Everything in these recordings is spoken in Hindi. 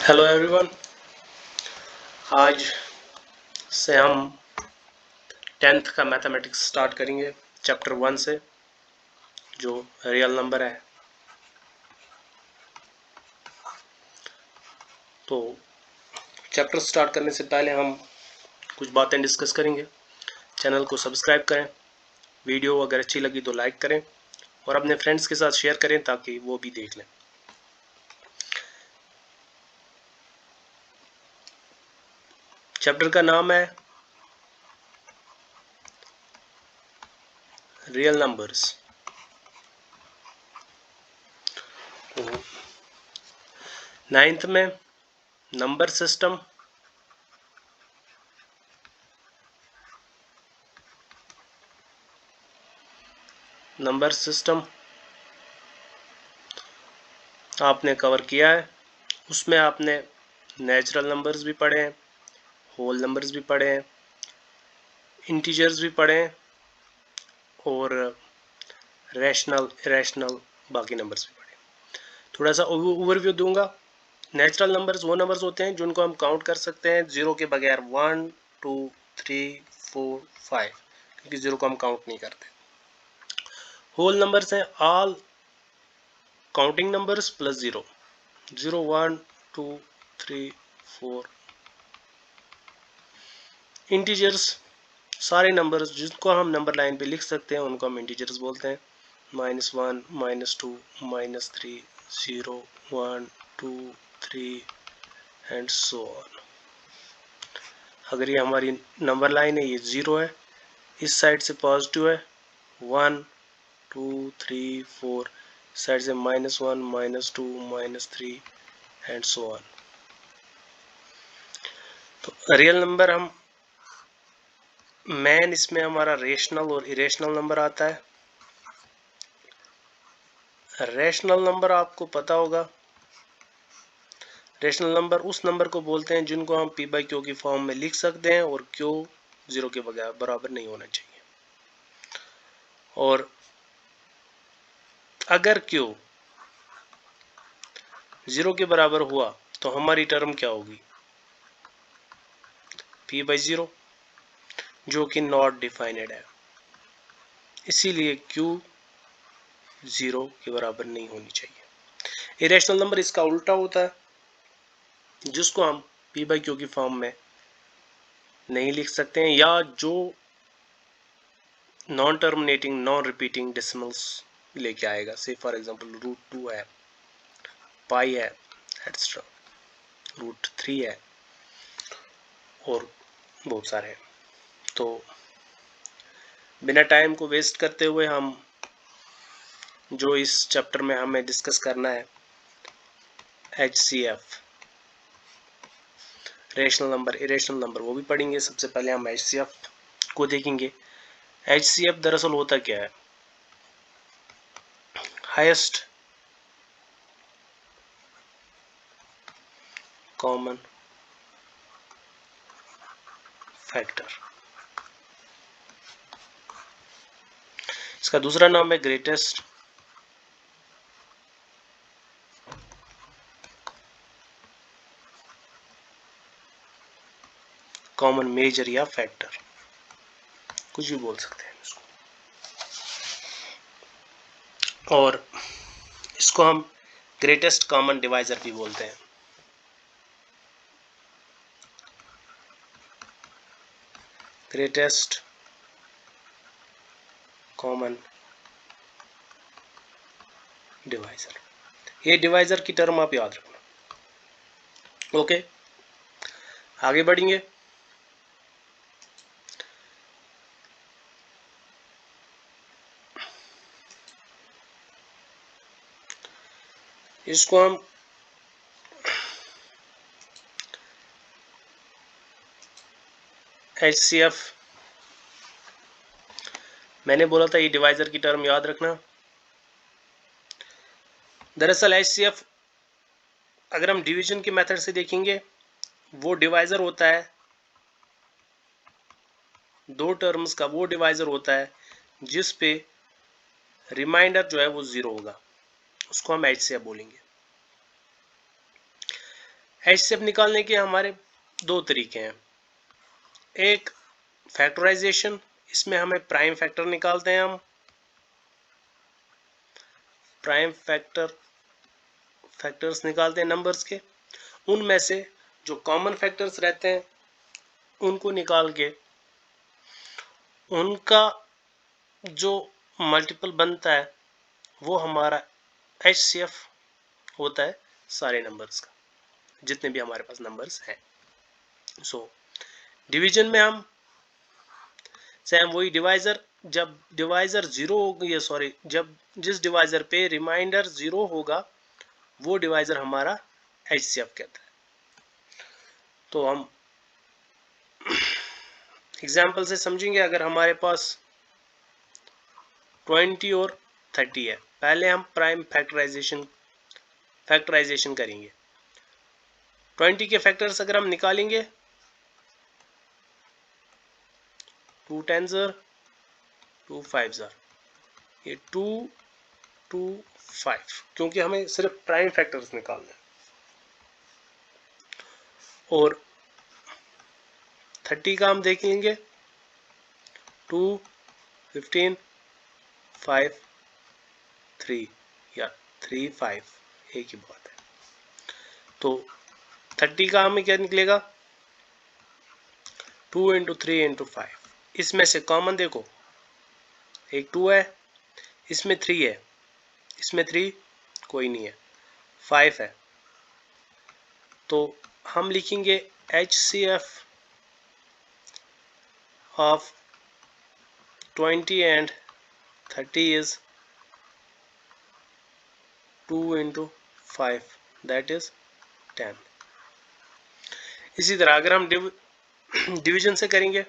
Hello everyone. आज से हम 10th का मैथमेटिक्स स्टार्ट करेंगे चैप्टर 1 से, जो रियल नंबर है। तो चैप्टर स्टार्ट करने से पहले हम कुछ बातें डिस्कस करेंगे। चैनल को सब्सक्राइब करें, वीडियो अगर अच्छी लगी तो लाइक करें और अपने फ्रेंड्स के साथ शेयर करें ताकि वो भी देख लें। चैप्टर का नाम है रियल नंबर्स। नाइन्थ में नंबर सिस्टम, आपने कवर किया है। उसमें आपने नेचुरल नंबर्स भी पढ़े हैं, होल नंबर्स भी पढ़े हैं, इंटीजर्स भी पढ़े हैं और रैशनल इरेशनल बाकी नंबर्स भी पढ़े। थोड़ा सा ओवरव्यू दूंगा। नेचुरल नंबर्स वो नंबर्स होते हैं जिनको हम काउंट कर सकते हैं जीरो के बगैर, 1 2 3 4 5, क्योंकि जीरो को हम काउंट नहीं करते। होल नंबर्स हैं all counting numbers plus zero, 0 1 2 3 4। Integers सारे नंबर्स जिनको हम नंबर लाइन पे लिख सकते हैं उनको हम इंटीजर्स बोलते हैं। -1 -2 -3 0 1 2 3 एंड सो ऑन। अगर ये हमारी नंबर लाइन है, ये 0 है, इस साइड से पॉजिटिव है 1 2 3 4, साइड से -1 -2 -3 एंड सो ऑन। तो रियल नंबर हम मेन इसमें हमारा रेशनल और इरेशनल नंबर आता है। रेशनल नंबर आपको पता होगा, रेशनल नंबर उस नंबर को बोलते हैं जिनको हम p बाई क्यू की फॉर्म में लिख सकते हैं और q जीरो के बराबर नहीं होना चाहिए। और अगर q जीरो के बराबर हुआ तो हमारी टर्म क्या होगी, p बाई जीरो, जो कि नॉट डिफाइनेड है। इसीलिए q जीरो के बराबर नहीं होनी चाहिए। इरेशनल नंबर इसका उल्टा होता है, जिसको हम p बाई क्यू की फॉर्म में नहीं लिख सकते हैं, या जो non terminating non repeating decimals लेके आएगा। से फॉर एग्जांपल √2 है, पाई है, एक्स्ट्रा √3 है और बहुत सारे हैं। तो बिना टाइम को वेस्ट करते हुए हम जो इस चैप्टर में हमें डिस्कस करना है, HCF, rational number irrational number, वो भी पढ़ेंगे। सबसे पहले हम HCF को देखेंगे। HCF दरअसल होता क्या है, हाईएस्ट कॉमन फैक्टर। इसका दूसरा नाम है ग्रेटेस्ट कॉमन मेजर या फैक्टर, कुछ भी बोल सकते हैं इसको। और इसको हम ग्रेटेस्ट कॉमन डिवाइजर भी बोलते हैं। ग्रेटेस्ट कॉमन डिवाइजर, ये डिवाइजर की टर्म आप याद रखना। ओके, आगे बढ़ेंगे। इसको हम HCF, मैंने बोला था ये डिवाइजर की टर्म याद रखना। दरअसल HCF अगर हम डिवीजन के मेथड से देखेंगे, वो डिवाइजर होता है दो टर्म्स का, वो डिवाइजर होता है जिस पे रिमाइंडर जो है वो 0 होगा, उसको हम HCF बोलेंगे। HCF निकालने के हमारे दो तरीके हैं। एक फैक्टराइजेशन, इसमें हमें प्राइम फैक्टर निकालते हैं, हम प्राइम फैक्टर्स निकालते हैं नंबर्स के, उनमें से जो कॉमन फैक्टर्स रहते हैं उनको निकाल के उनका जो मल्टीपल बनता है वो हमारा HCF होता है सारे नंबर्स का, जितने भी हमारे पास नंबर्स हैं। सो डिवीजन में हम सेम वही डिवाइजर, जब डिवाइजर जीरो होगा, सॉरी, जब जिस डिवाइजर पे रिमाइंडर जीरो होगा वो डिवाइजर हमारा HCF कहता है। तो हम एग्जाम्पल से समझेंगे। अगर हमारे पास 20 और 30 है, पहले हम प्राइम फैक्टराइजेशन करेंगे। 20 के फैक्टर्स अगर हम निकालेंगे, 2 10s 2 5s, ये 2 2 5, क्योंकि हमें सिर्फ प्राइम फैक्टर्स निकालने हैं। और 30 का हम देख लेंगे, 2 15 5 3 या 3 5, एक ही बात है। तो 30 का हमें क्या निकलेगा, 2 × 3 × 5। इसमें से कॉमन देखो, एक 2 है, इसमें 3 है, इसमें 3 कोई नहीं है, 5 है। तो हम लिखेंगे HCF of 20 and 30 is 2 × 5, that is 10। इसी तरह अगर हम डिवीजन से करेंगे,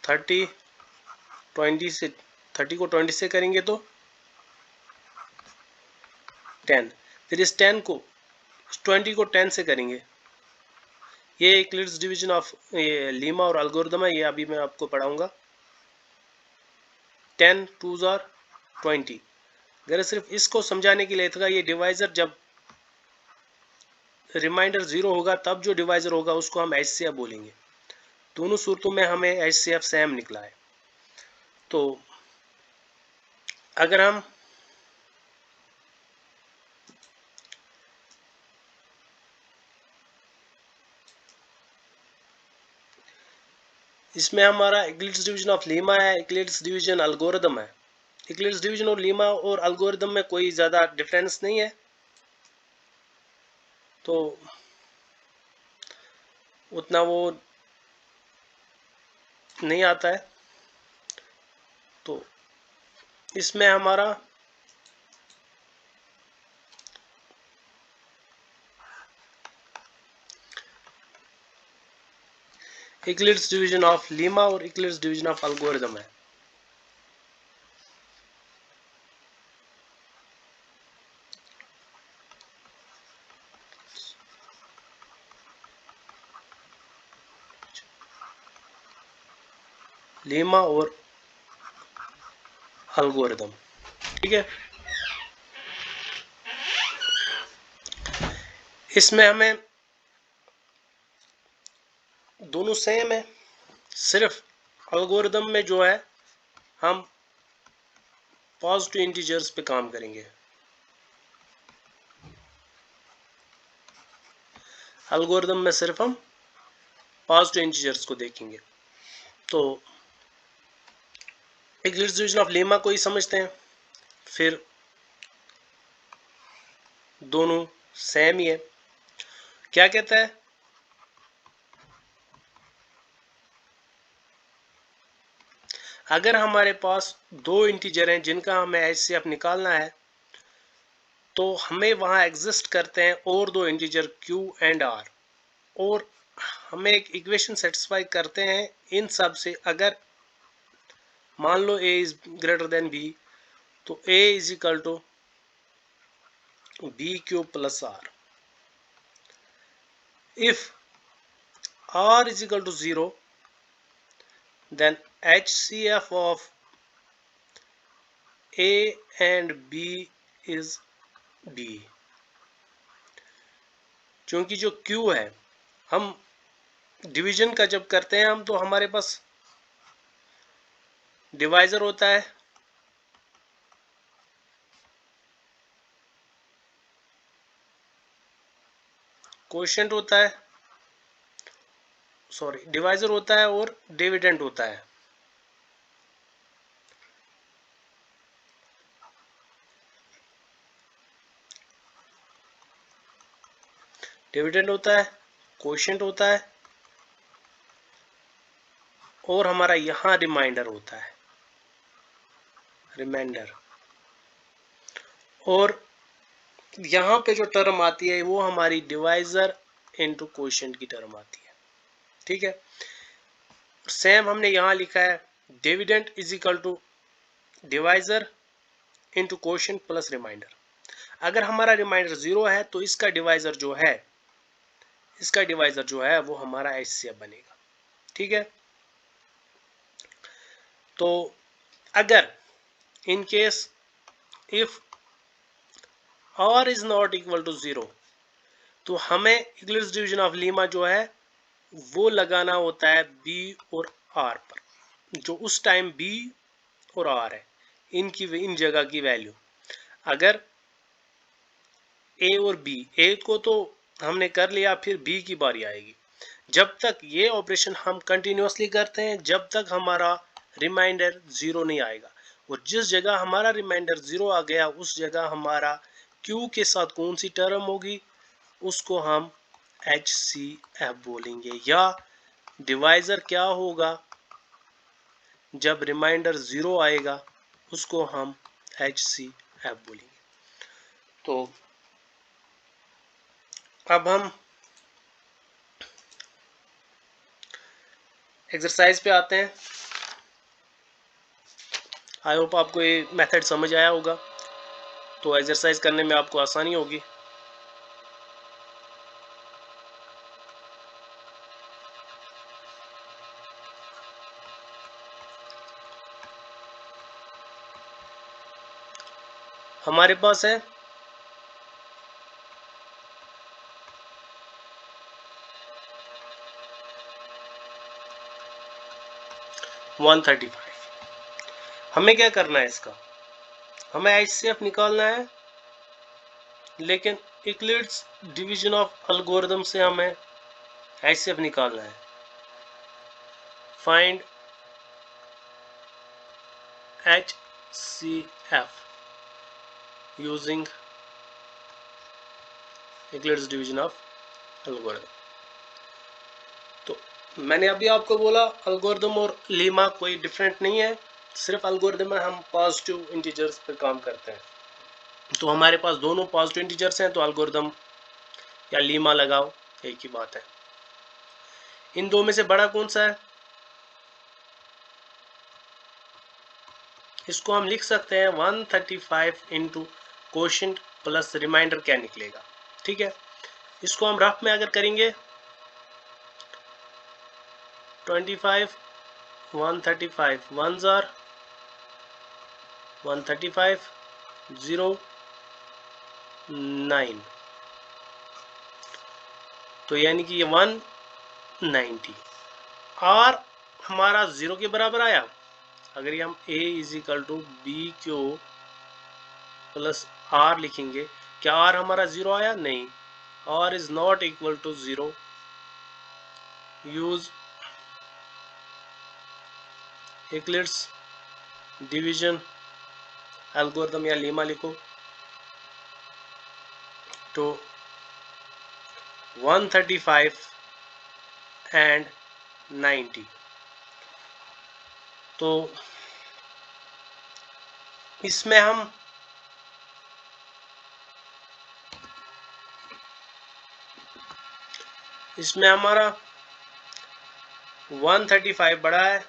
30 को 20 से करेंगे तो 10, फिर इस 10 को 20 को 10 से करेंगे। ये यूक्लिड्स डिवीजन ऑफ लीमा और एल्गोरिथम है, ये अभी मैं आपको पढ़ाऊंगा। 10 2s are 20। अगर सिर्फ इसको समझाने के लिए था, ये डिवाइजर जब रिमाइंडर जीरो होगा तब जो डिवाइजर होगा उसको हम HCF बोलेंगे। दोनों सूरतों में हमें HCF सेम निकला है। तो अगर हम इसमें हमारा यूक्लिड्स डिवीजन ऑफ लीमा है, यूक्लिड्स डिवीजन एल्गोरिथम है। यूक्लिड्स डिवीजन और लीमा और एल्गोरिथम में कोई ज़्यादा डिफरेंस नहीं है, तो उतना वो नहीं आता है। तो इसमें हमारा यूक्लिड्स डिवीजन ऑफ लीमा और यूक्लिड्स डिवीजन ऑफ एल्गोरिथम है। लीमा और एल्गोरिथम, ठीक है। इसमें हमें दोनों सेम है, सिर्फ एल्गोरिथम में जो है हम पॉजिटिव इंटीजर्स पे काम करेंगे। एल्गोरिथम में सिर्फ हम पॉजिटिव इंटीजर्स को देखेंगे। तो यूक्लिड्स डिवीजन ऑफ लीमा को ही समझते हैं, फिर दोनों सेम ही है। क्या कहता है, अगर हमारे पास दो इंटीजर हैं जिनका हमें HCF निकालना है, तो हमें वहां एग्जिस्ट करते हैं और दो इंटीजर Q एंड R, और हमें एक इक्वेशन सेटिस्फाई करते हैं इन सब से। अगर मान लो A is greater than B, तो A is equal to BQ plus R। If R is equal to 0, then HCF of A and B is B, क्योंकि जो Q है, हम डिवीजन का जब करते हैं हम, तो हमारे पास डिवाइजर होता है, कोशेंट होता है, सॉरी डिवाइजर होता है और डिविडेंड होता है। डिविडेंड होता है, कोशेंट होता है और हमारा यहां रिमाइंडर होता है, रिमाइंडर। और यहां पे जो टर्म आती है वो हमारी डिवाइजर इनटू कोशेंट की टर्म आती है, ठीक है। सेम हमने यहां लिखा है, dividend is equal to divisor into quotient plus remainder. अगर हमारा रिमाइंडर 0 है तो इसका डिवाइजर जो है, वो हमारा HCF बनेगा, ठीक है। तो अगर in case if R is not equal to 0, तो हमें इक्लिप्स डिवीजन ऑफ लीमा जो है वो लगाना होता है B और R पर, जो उस टाइम B और R है, इन जगह की वैल्यू। अगर A और B, A को तो हमने कर लिया, फिर B की बारी आएगी। जब तक ये ऑपरेशन हम कंटिन्यूअसली करते हैं, जब तक हमारा रिमाइंडर 0 नहीं आएगा। और जिस जगह हमारा रिमाइंडर 0 आ गया, उस जगह हमारा Q के साथ कौन सी टर्म होगी, उसको हम HCF बोलेंगे। या डिवाइजर क्या होगा जब रिमाइंडर 0 आएगा, उसको हम HCF बोलेंगे। तो अब हम एक्सरसाइज पे आते हैं। आई होप आपको ये मेथड समझ आया होगा, तो एक्सरसाइज करने में आपको आसानी होगी। हमारे पास है 135। हमें क्या करना है, इसका हमें HCF निकालना है, लेकिन इक्लिप्स डिवीजन ऑफ एल्गोरिथम से हमें HCF निकालना है। Find HCF using Eclipse division of algorithm. तो मैंने अभी आपको बोला, एल्गोरिथम और लीमा कोई डिफरेंट नहीं है, सिर्फ एल्गोरिथम में हम पॉजिटिव इंटीजर्स पे काम करते हैं। तो हमारे पास दोनों पॉजिटिव इंटीजर्स हैं, तो एल्गोरिथम या लीमा लगाओ, एक ही बात है। इन दो में से बड़ा कौन सा है, इसको हम लिख सकते हैं 135 इंटू कोशेंट प्लस रिमाइंडर क्या निकलेगा, ठीक है। इसको हम रफ में अगर करेंगे 25 135 1s आर 135 0 9, तो यानी कि ये 190। आर हमारा 0 के बराबर आया। अगर ये हम A is equal to B Q plus R लिखेंगे, क्या आर हमारा 0 आया? नहीं, R is not equal to 0। Use Euclid's division algorithm या लीमा लिखो। तो 135 एंड 90, तो इसमें हम हमारा 135 बड़ा है,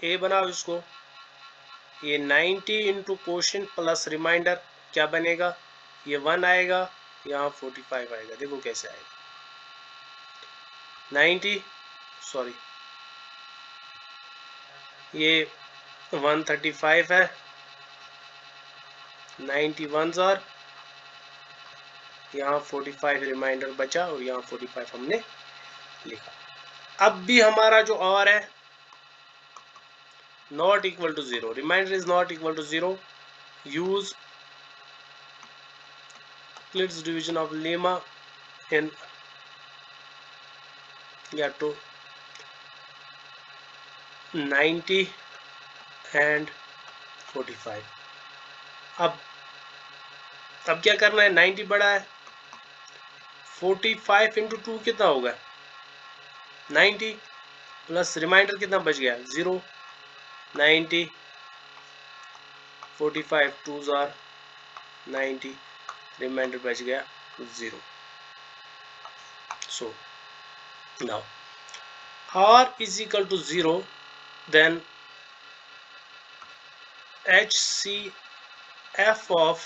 ए बनाओ इसको। ये 90 इंटू कोशेंट प्लस रिमाइंडर क्या बनेगा, ये 1 आएगा, यहाँ 45 आएगा। देखो कैसे आएगा, 90 सॉरी ये 135 है, 91 आर, यहाँ 45 रिमाइंडर बचा और यहाँ 45 हमने लिखा। अब भी हमारा जो और है not equal to 0, remainder is not equal to 0, use Euclid's division of lemma in to 90 and 45। अब क्या करना है, 90 बड़ा है, 45 इंटू 2 कितना होगा 90, प्लस रिमाइंडर कितना बच गया 0, 90, 45 2s आर 90, रिमाइंडर बच गया 0। So now r is equal to 0, then HCF of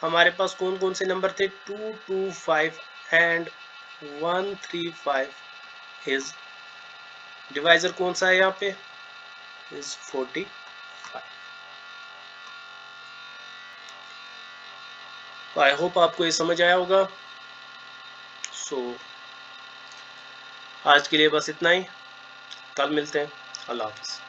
हमारे पास कौन कौन से नंबर थे 225 एंड 135 इज डिवाइजर कौन सा है यहाँ पे इज 45। आई होप आपको ये समझ आया होगा। सो आज के लिए बस इतना ही, कल मिलते हैं, अल्लाह हाफिज़।